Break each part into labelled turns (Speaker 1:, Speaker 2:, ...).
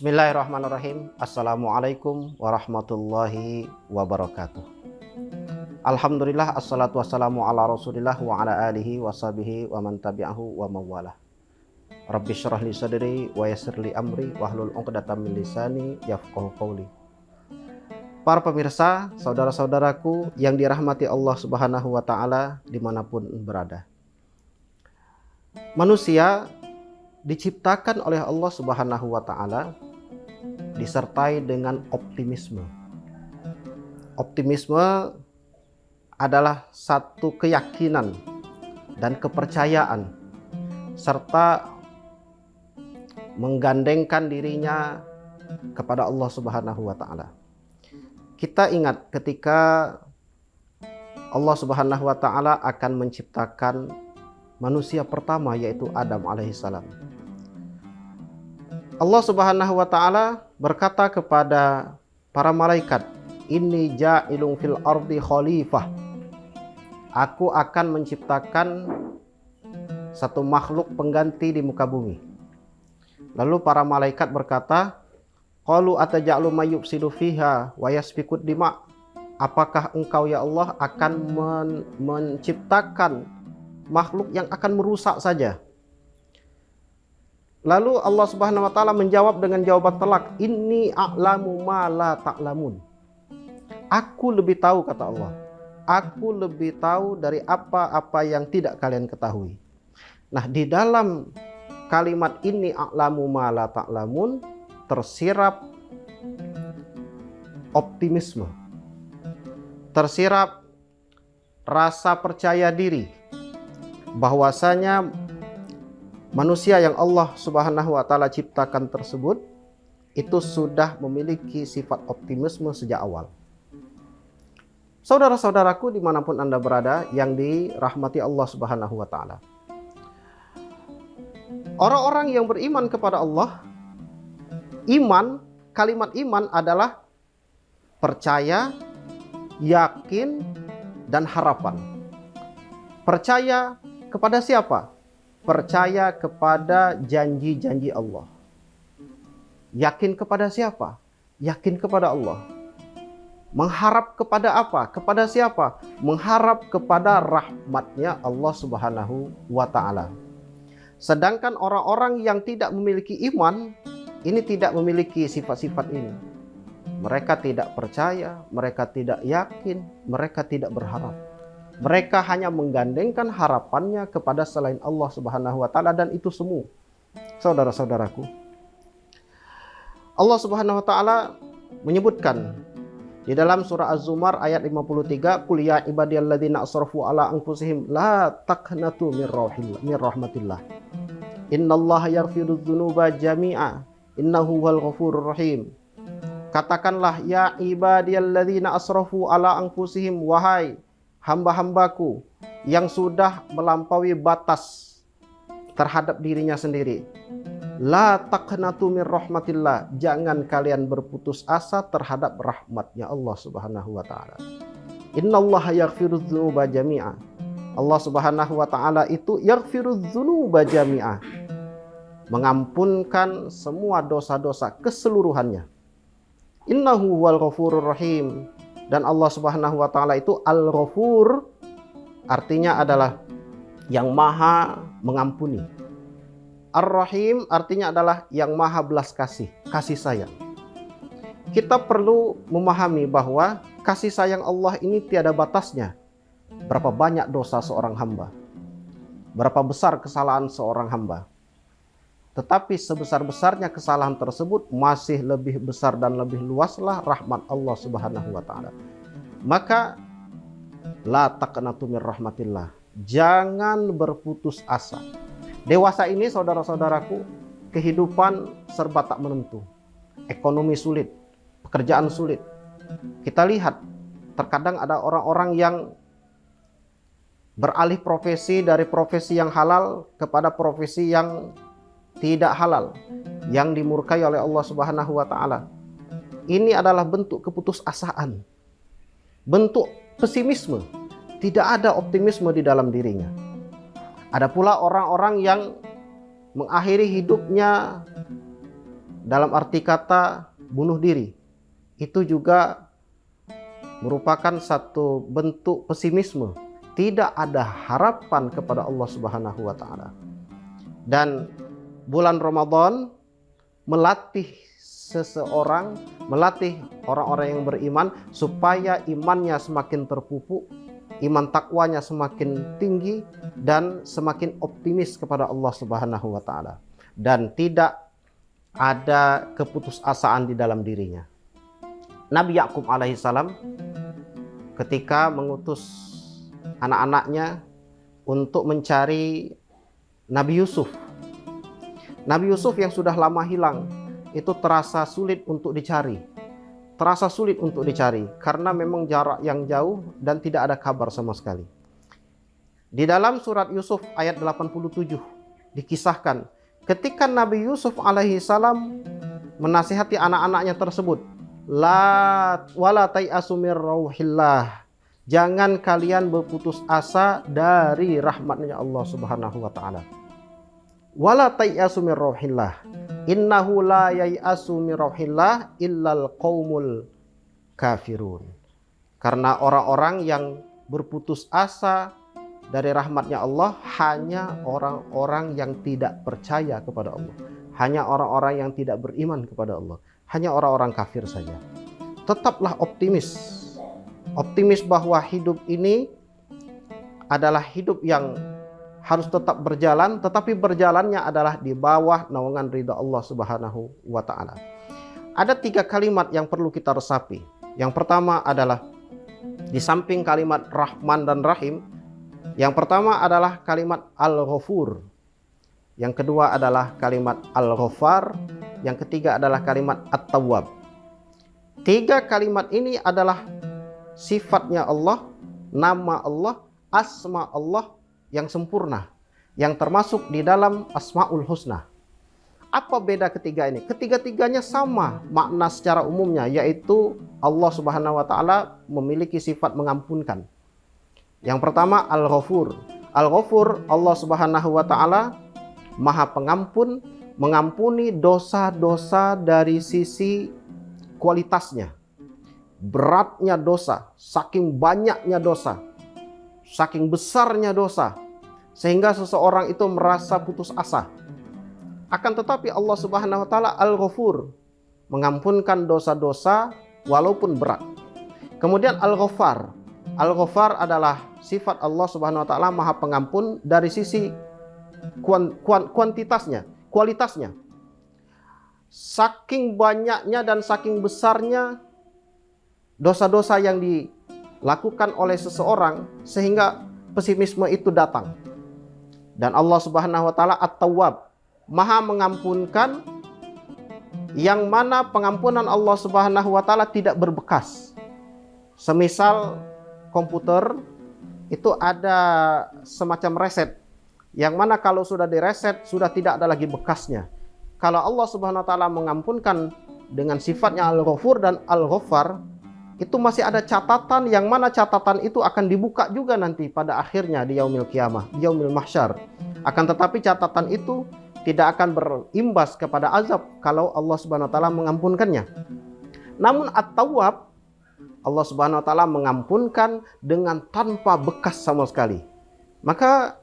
Speaker 1: Bismillahirrahmanirrahim. Assalamualaikum warahmatullahi wabarakatuh. Alhamdulillah, assalatu wassalamu ala rasulillah wa ala alihi wa sahbihi wa man tabi'ahu wa mawalah. Rabbi syrah li sadri wa yassir li amri wahlul 'uqdatam min lisani yafqahu qawli. Para pemirsa, saudara-saudaraku yang dirahmati Allah Subhanahu wa taala dimanapun berada. Manusia diciptakan oleh Allah Subhanahu wa taala disertai dengan optimisme. Optimisme adalah satu keyakinan dan kepercayaan serta menggandengkan dirinya kepada Allah Subhanahu wa taala. Kita ingat ketika Allah Subhanahu wa taala akan menciptakan manusia pertama, yaitu Adam alaihissalam. Allah Subhanahu wa taala berkata kepada para malaikat, "Inni ja'ilun fil ardi khalifah." Aku akan menciptakan satu makhluk pengganti di muka bumi. Lalu para malaikat berkata, "Qalu ataj'alu may yufsidu fiha wa yasfikud dima'?" Apakah engkau ya Allah akan menciptakan makhluk yang akan merusak saja? Lalu Allah Subhanahu wa taala menjawab dengan jawaban telak, "Inni a'lamu ma la ta'lamun." Aku lebih tahu, kata Allah. Aku lebih tahu dari apa-apa yang tidak kalian ketahui. Nah, di dalam kalimat "inni a'lamu ma la ta'lamun" tersirap optimisme. Tersirap rasa percaya diri bahwasanya manusia yang Allah Subhanahu wa taala ciptakan tersebut itu sudah memiliki sifat optimisme sejak awal. Saudara-saudaraku dimanapun Anda berada yang dirahmati Allah Subhanahu wa taala, orang-orang yang beriman kepada Allah, kalimat iman adalah percaya, yakin, dan harapan. Percaya kepada siapa? Percaya kepada janji-janji Allah. Yakin kepada siapa? Yakin kepada Allah. Mengharap kepada apa? Kepada siapa? Mengharap kepada rahmatnya Allah Subhanahu wa ta'ala. Sedangkan orang-orang yang tidak memiliki iman, ini tidak memiliki sifat-sifat ini. Mereka tidak percaya, mereka tidak yakin, mereka tidak berharap. Mereka hanya menggandengkan harapannya kepada selain Allah Subhanahu wa taala, dan itu semu. Saudara-saudaraku, Allah Subhanahu wa taala menyebutkan di dalam surah Az-Zumar ayat 53, "Qul ya ibadiyalladzina asrafu ala anfusihim la taqnatu min rahmatillah. Innallaha yaghfirudz dzunuba jami'a. Innahu huwal ghafurur rahim." Katakanlah, ya ibadiyalladzina asrafu ala anfusihim, wahai hamba-hambaku yang sudah melampaui batas terhadap dirinya sendiri. La taqnatu min rahmatillah. Jangan kalian berputus asa terhadap rahmatnya Allah Subhanahu wa taala. Innallaha yaghfirudz dzunuba jami'a. Allah Subhanahu wa taala itu yaghfirudz dzunuba jami'a, mengampunkan semua dosa-dosa keseluruhannya. Innahu huwal ghafurur rahim. Dan Allah Subhanahu wa taala itu Al-Ghafur, artinya adalah yang maha mengampuni. Ar-Rahim artinya adalah yang maha belas kasih sayang. Kita perlu memahami bahwa kasih sayang Allah ini tiada batasnya. Berapa banyak dosa seorang hamba, berapa besar kesalahan seorang hamba, tetapi sebesar-besarnya kesalahan tersebut masih lebih besar dan lebih luaslah rahmat Allah Subhanahu wa taala. Maka la taqnatu min rahmatillah. Jangan berputus asa. Dewasa ini, saudara-saudaraku, kehidupan serba tak menentu. Ekonomi sulit, pekerjaan sulit. Kita lihat terkadang ada orang-orang yang beralih profesi dari profesi yang halal kepada profesi yang tidak halal, yang dimurkai oleh Allah Subhanahu wa taala. Ini adalah bentuk keputusasaan, bentuk pesimisme. Tidak ada optimisme di dalam dirinya. Ada pula orang-orang yang mengakhiri hidupnya dalam arti kata bunuh diri, itu juga merupakan satu bentuk pesimisme. Tidak ada harapan kepada Allah Subhanahu wa taala. Dan bulan Ramadan melatih seseorang, melatih orang-orang yang beriman supaya imannya semakin terpupuk, iman takwanya semakin tinggi dan semakin optimis kepada Allah Subhanahu wa taala, dan tidak ada keputusasaan di dalam dirinya. Nabi Yakub alaihissalam ketika mengutus anak-anaknya untuk mencari Nabi Yusuf. Nabi Yusuf yang sudah lama hilang itu terasa sulit untuk dicari. Terasa sulit untuk dicari karena memang jarak yang jauh dan tidak ada kabar sama sekali. Di dalam surat Yusuf ayat 87 dikisahkan ketika Nabi Yusuf alaihissalam menasihati anak-anaknya tersebut, wala tai'asu mir rauhillah, jangan kalian berputus asa dari rahmatnya Allah Subhanahu wa taala. Wala tai'asu mir rauhillah, innahu la yai'asu mir rauhillah illal qaumul kafirun. Karena orang-orang yang berputus asa dari rahmatnya Allah hanya orang-orang yang tidak percaya kepada Allah, hanya orang-orang yang tidak beriman kepada Allah, hanya orang-orang kafir saja. Tetaplah optimis. Optimis bahwa hidup ini adalah hidup yang harus tetap berjalan, tetapi berjalannya adalah di bawah naungan ridha Allah Subhanahu wa taala. Ada 3 kalimat yang perlu kita resapi. Yang pertama adalah di samping kalimat Rahman dan Rahim, yang pertama adalah kalimat Al-Ghafur. Yang kedua adalah kalimat Al-Ghaffar. Yang ketiga adalah kalimat At-Tawwab. 3 kalimat ini adalah sifatnya Allah, nama Allah, asma Allah yang sempurna, yang termasuk di dalam Asmaul Husna. Apa beda ketiga ini? Ketiga-tiganya sama makna secara umumnya, yaitu Allah Subhanahu wa taala memiliki sifat mengampunkan. Yang pertama Al-Ghafur. Al-Ghafur, Allah Subhanahu wa taala Maha Pengampun, mengampuni dosa-dosa dari sisi kualitasnya. Beratnya dosa, saking banyaknya dosa, saking besarnya dosa, sehingga seseorang itu merasa putus asa. Akan tetapi Allah Subhanahu wa taala Al-Ghafur, mengampunkan dosa-dosa walaupun berat. Kemudian Al-Ghaffar. Al-Ghaffar adalah sifat Allah Subhanahu wa taala Maha Pengampun dari sisi kuantitasnya, kualitasnya. Saking banyaknya dan saking besarnya dosa-dosa yang dilakukan oleh seseorang sehingga pesimisme itu datang. Dan Allah Subhanahu wa taala At-Tawwab, Maha mengampunkan, yang mana pengampunan Allah Subhanahu wa taala tidak berbekas. Semisal komputer itu ada semacam reset, yang mana kalau sudah direset sudah tidak ada lagi bekasnya. Kalau Allah Subhanahu wa taala mengampunkan dengan sifatnya Al-Ghafur dan Al-Ghaffar, itu masih ada catatan, yang mana catatan itu akan dibuka juga nanti pada akhirnya di yaumil qiyamah, di yaumil mahsyar. Akan tetapi catatan itu tidak akan berimbas kepada azab kalau Allah Subhanahu wa taala mengampunkannya. Namun At-Tawwab, Allah Subhanahu wa taala mengampunkan dengan tanpa bekas sama sekali. Maka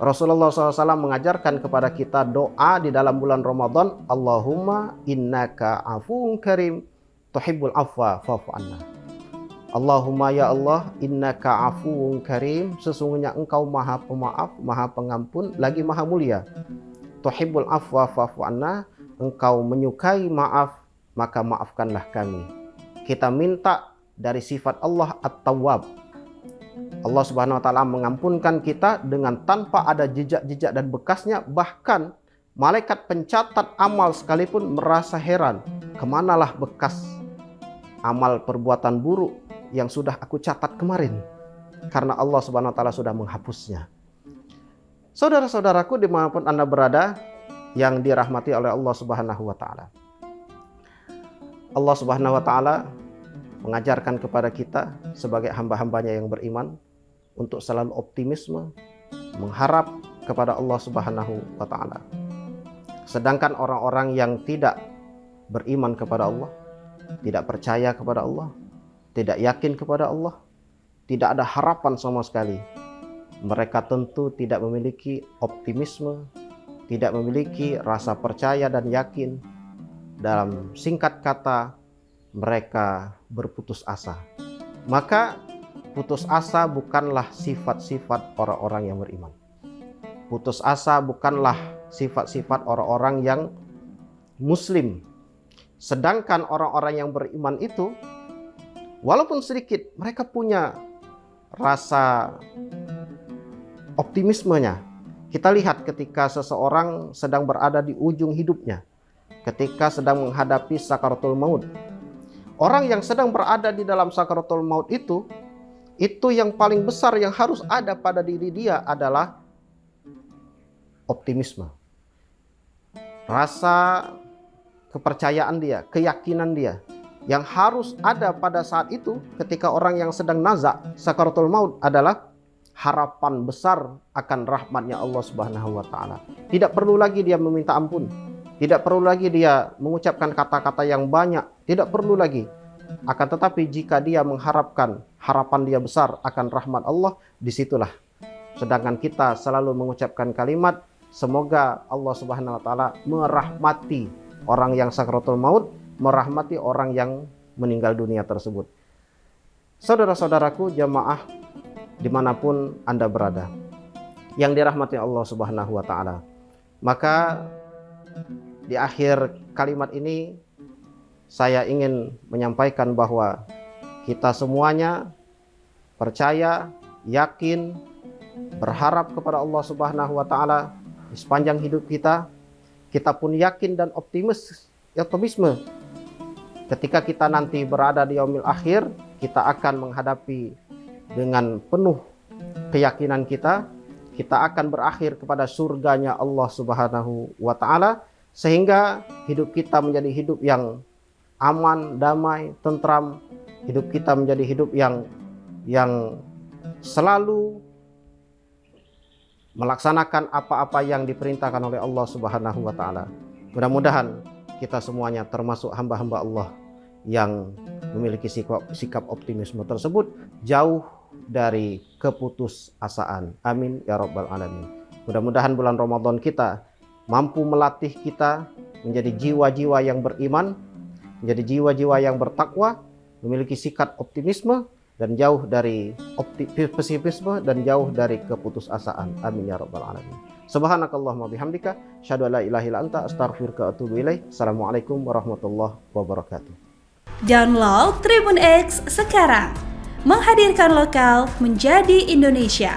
Speaker 1: Rasulullah SAW mengajarkan kepada kita doa di dalam bulan Ramadan, Allahumma innaka afuwun karim tuhibbul afwa fa'fu anna. Allahumma ya Allah, innaka afuwun karim, sesungguhnya engkau maha pemaaf, maha pengampun, lagi maha mulia. Tuhibbul afwa fa'fu anna, engkau menyukai maaf, maka maafkanlah kami. Kita minta dari sifat Allah At-Tawwab. Allah Subhanahu wa taala mengampunkan kita dengan tanpa ada jejak-jejak dan bekasnya. Bahkan malaikat pencatat amal sekalipun merasa heran, kemanalah bekas amal perbuatan buruk yang sudah aku catat kemarin, karena Allah Subhanahu wa taala sudah menghapusnya. Saudara-saudaraku dimanapun Anda berada yang dirahmati oleh Allah Subhanahu wa taala, Allah Subhanahu wa taala mengajarkan kepada kita sebagai hamba-hambanya yang beriman untuk selalu optimisme, mengharap kepada Allah Subhanahu wa taala. Sedangkan orang-orang yang tidak beriman kepada Allah, tidak percaya kepada Allah, tidak yakin kepada Allah, tidak ada harapan sama sekali, mereka tentu tidak memiliki optimisme, tidak memiliki rasa percaya dan yakin. Dalam singkat kata, mereka berputus asa. Maka putus asa bukanlah sifat-sifat orang-orang yang beriman. Putus asa bukanlah sifat-sifat orang-orang yang muslim. Sedangkan orang-orang yang beriman itu, walaupun sedikit, mereka punya rasa optimismenya. Kita lihat ketika seseorang sedang berada di ujung hidupnya, ketika sedang menghadapi sakaratul maut. Orang yang sedang berada di dalam sakaratul maut itu yang paling besar yang harus ada pada diri dia adalah optimisme. Rasa kepercayaan dia, keyakinan dia yang harus ada pada saat itu ketika orang yang sedang nazak sakaratul maut adalah harapan besar akan rahmatnya Allah Subhanahu wa taala. Tidak perlu lagi dia meminta ampun, tidak perlu lagi dia mengucapkan kata-kata yang banyak, tidak perlu lagi. Akan tetapi jika dia mengharapkan, harapan dia besar akan rahmat Allah, disitulah. Sedangkan kita selalu mengucapkan kalimat, semoga Allah Subhanahu wa taala merahmati orang yang sakaratul maut, merahmati orang yang meninggal dunia tersebut. Saudara-saudaraku jamaah dimanapun Anda berada, yang dirahmati Allah Subhanahu wa taala, maka di akhir kalimat ini saya ingin menyampaikan bahwa kita semuanya percaya, yakin, berharap kepada Allah Subhanahu wa taala di sepanjang hidup kita. Kita pun yakin dan optimisme ketika kita nanti berada di yaumil akhir, kita akan menghadapi dengan penuh keyakinan kita akan berakhir kepada surganya Allah Subhanahu wa taala, sehingga hidup kita menjadi hidup yang aman, damai, tentram. Hidup kita menjadi hidup yang selalu melaksanakan apa-apa yang diperintahkan oleh Allah Subhanahu wa taala. Mudah-mudahan kita semuanya termasuk hamba-hamba Allah yang memiliki sikap optimisme tersebut, jauh dari keputusasaan. Amin ya rabbal alamin. Mudah-mudahan bulan Ramadan kita mampu melatih kita menjadi jiwa-jiwa yang beriman, menjadi jiwa-jiwa yang bertakwa, memiliki sikap optimisme dan jauh dari pesimisme dan jauh dari keputusasaan. Amin ya rabbal alamin. Subhanakallahumma bihamdika asyhadu an la ilaha illa anta astaghfiruka wa atubu ilaik. Assalamualaikum warahmatullahi wabarakatuh.
Speaker 2: Download Tribun X sekarang. Menghadirkan lokal menjadi Indonesia.